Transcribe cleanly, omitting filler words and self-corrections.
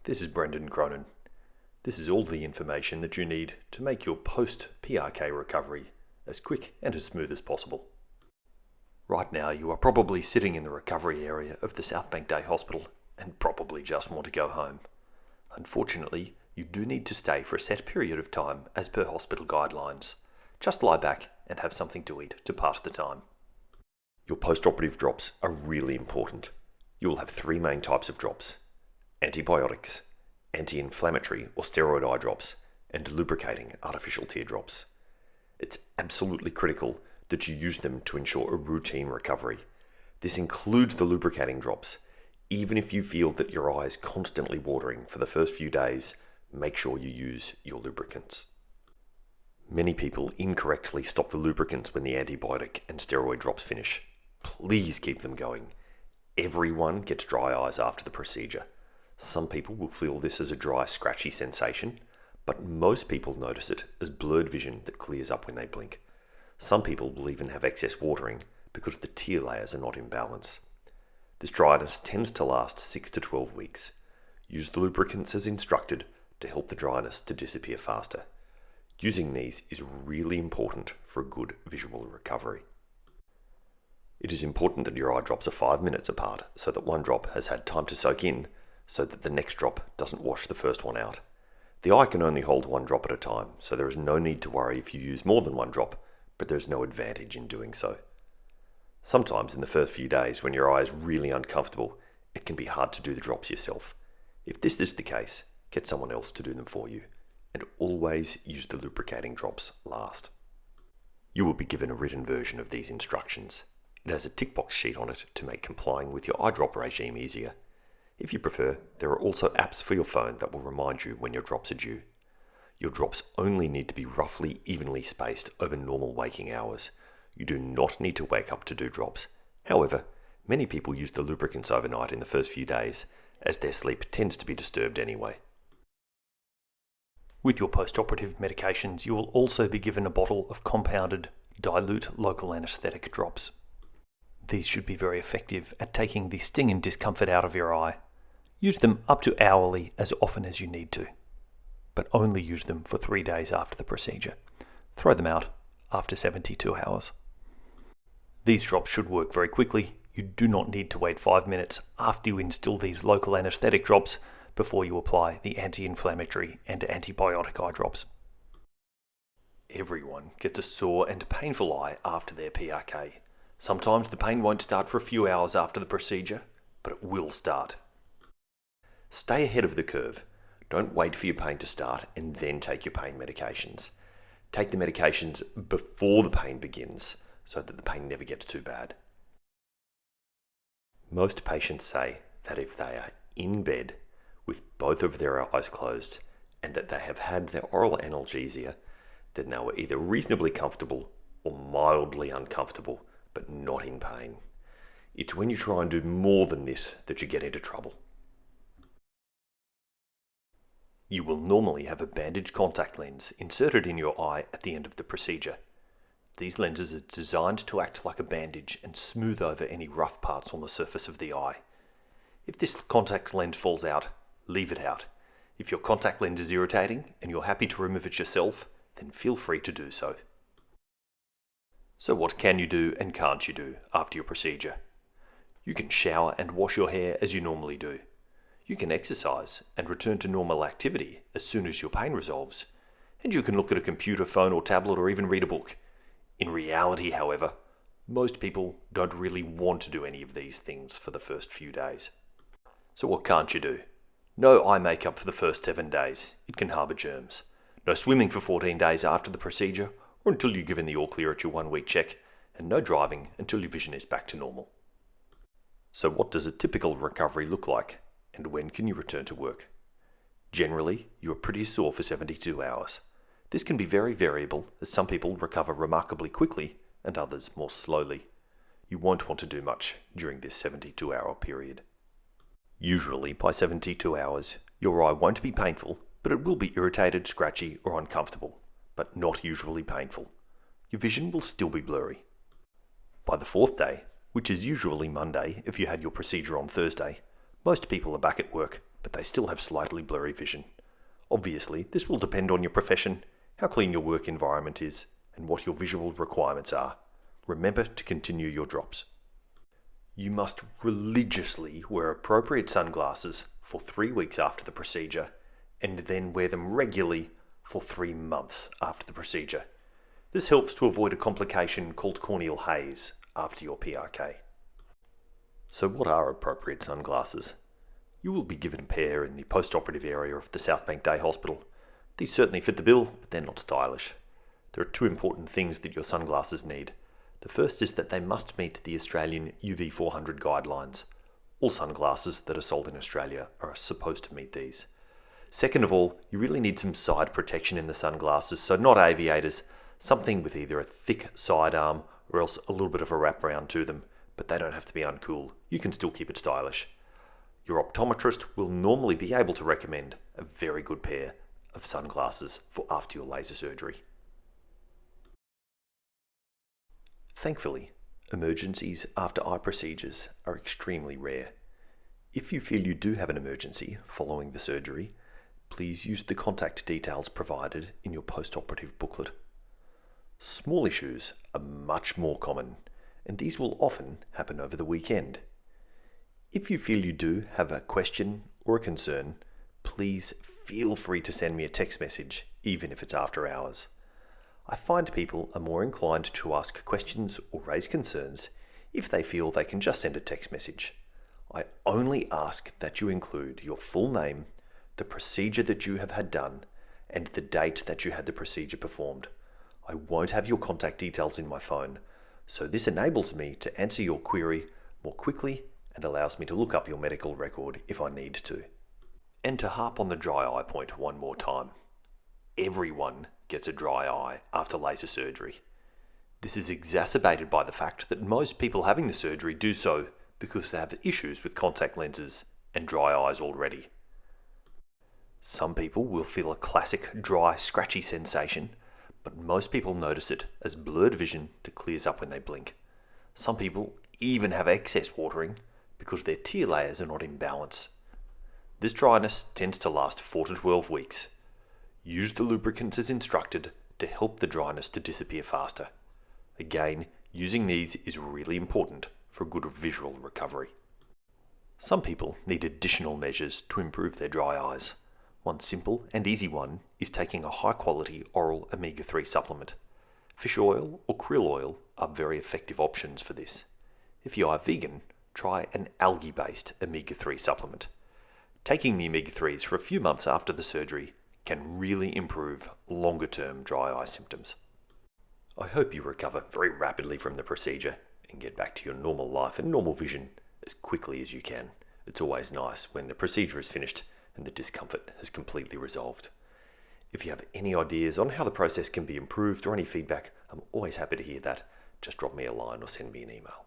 This is Brendan Cronin. This is all the information that you need to make your post-PRK recovery as quick and as smooth as possible. Right now you are probably sitting in the recovery area of the South Bank Day Hospital and probably just want to go home. Unfortunately, you do need to stay for a set period of time as per hospital guidelines. Just lie back and have something to eat to pass the time. Your post-operative drops are really important. You will have three main types of drops: antibiotics, anti-inflammatory or steroid eye drops, and lubricating artificial tear drops. It's absolutely critical that you use them to ensure a routine recovery. This includes the lubricating drops. Even if you feel that your eye is constantly watering for the first few days, make sure you use your lubricants. Many people incorrectly stop the lubricants when the antibiotic and steroid drops finish. Please keep them going. Everyone gets dry eyes after the procedure. Some people will feel this as a dry, scratchy sensation, but most people notice it as blurred vision that clears up when they blink. Some people will even have excess watering because the tear layers are not in balance. This dryness tends to last 6 to 12 weeks. Use the lubricants as instructed to help the dryness to disappear faster. Using these is really important for a good visual recovery. It is important that your eye drops are 5 minutes apart so that one drop has had time to soak in, so that the next drop doesn't wash the first one out. The eye can only hold one drop at a time, so there is no need to worry if you use more than one drop, but there's no advantage in doing so. Sometimes in the first few days when your eye is really uncomfortable, it can be hard to do the drops yourself. If this is the case, get someone else to do them for you, and always use the lubricating drops last. You will be given a written version of these instructions. It has a tick box sheet on it to make complying with your eye drop regime easier. If you prefer, there are also apps for your phone that will remind you when your drops are due. Your drops only need to be roughly evenly spaced over normal waking hours. You do not need to wake up to do drops. However, many people use the lubricants overnight in the first few days, as their sleep tends to be disturbed anyway. With your post-operative medications, you will also be given a bottle of compounded, dilute local anesthetic drops. These should be very effective at taking the sting and discomfort out of your eye. Use them up to hourly as often as you need to, but only use them for 3 days after the procedure. Throw them out after 72 hours. These drops should work very quickly. You do not need to wait 5 minutes after you instill these local anesthetic drops before you apply the anti-inflammatory and antibiotic eye drops. Everyone gets a sore and painful eye after their PRK. Sometimes the pain won't start for a few hours after the procedure, but it will start. Stay ahead of the curve. Don't wait for your pain to start and then take your pain medications. Take the medications before the pain begins so that the pain never gets too bad. Most patients say that if they are in bed with both of their eyes closed and that they have had their oral analgesia, then they were either reasonably comfortable or mildly uncomfortable, but not in pain. It's when you try and do more than this that you get into trouble. You will normally have a bandaged contact lens inserted in your eye at the end of the procedure. These lenses are designed to act like a bandage and smooth over any rough parts on the surface of the eye. If this contact lens falls out, leave it out. If your contact lens is irritating and you're happy to remove it yourself, then feel free to do so. So what can you do and can't you do after your procedure? You can shower and wash your hair as you normally do. You can exercise and return to normal activity as soon as your pain resolves. And you can look at a computer, phone or tablet or even read a book. In reality, however, most people don't really want to do any of these things for the first few days. So what can't you do? No eye makeup for the first 7 days. It can harbour germs. No swimming for 14 days after the procedure or until you're given the all clear at your 1-week check, and no driving until your vision is back to normal. So what does a typical recovery look like, and when can you return to work? Generally, you are pretty sore for 72 hours. This can be very variable, as some people recover remarkably quickly and others more slowly. You won't want to do much during this 72-hour period. Usually, by 72 hours, your eye won't be painful, but it will be irritated, scratchy, or uncomfortable, but not usually painful. Your vision will still be blurry. By the 4th day, which is usually Monday if you had your procedure on Thursday, most people are back at work, but they still have slightly blurry vision. Obviously, this will depend on your profession, how clean your work environment is, and what your visual requirements are. Remember to continue your drops. You must religiously wear appropriate sunglasses for 3 weeks after the procedure, and then wear them regularly for 3 months after the procedure. This helps to avoid a complication called corneal haze after your PRK. So what are appropriate sunglasses? You will be given a pair in the post-operative area of the South Bank Day Hospital. These certainly fit the bill, but they're not stylish. There are 2 important things that your sunglasses need. The first is that they must meet the Australian UV 400 guidelines. All sunglasses that are sold in Australia are supposed to meet these. Second of all, you really need some side protection in the sunglasses, so not aviators, something with either a thick sidearm or else a little bit of a wraparound to them, but they don't have to be uncool. You can still keep it stylish. Your optometrist will normally be able to recommend a very good pair of sunglasses for after your laser surgery. Thankfully, emergencies after eye procedures are extremely rare. If you feel you do have an emergency following the surgery, please use the contact details provided in your post-operative booklet. Small issues are much more common, and these will often happen over the weekend. If you feel you do have a question or a concern, please feel free to send me a text message, even if it's after hours. I find people are more inclined to ask questions or raise concerns if they feel they can just send a text message. I only ask that you include your full name, the procedure that you have had done, and the date that you had the procedure performed. I won't have your contact details in my phone, so this enables me to answer your query more quickly and allows me to look up your medical record if I need to. And to harp on the dry eye point one more time, everyone gets a dry eye after laser surgery. This is exacerbated by the fact that most people having the surgery do so because they have issues with contact lenses and dry eyes already. Some people will feel a classic dry, scratchy sensation, but most people notice it as blurred vision that clears up when they blink. Some people even have excess watering because their tear layers are not in balance. This dryness tends to last 4 to 12 weeks. Use the lubricants as instructed to help the dryness to disappear faster. Again, using these is really important for good visual recovery. Some people need additional measures to improve their dry eyes. One simple and easy one is taking a high-quality oral omega-3 supplement. Fish oil or krill oil are very effective options for this. If you are vegan, try an algae-based omega-3 supplement. Taking the omega-3s for a few months after the surgery can really improve longer-term dry eye symptoms. I hope you recover very rapidly from the procedure and get back to your normal life and normal vision as quickly as you can. It's always nice when the procedure is finished and the discomfort has completely resolved. If you have any ideas on how the process can be improved or any feedback, I'm always happy to hear that. Just drop me a line or send me an email.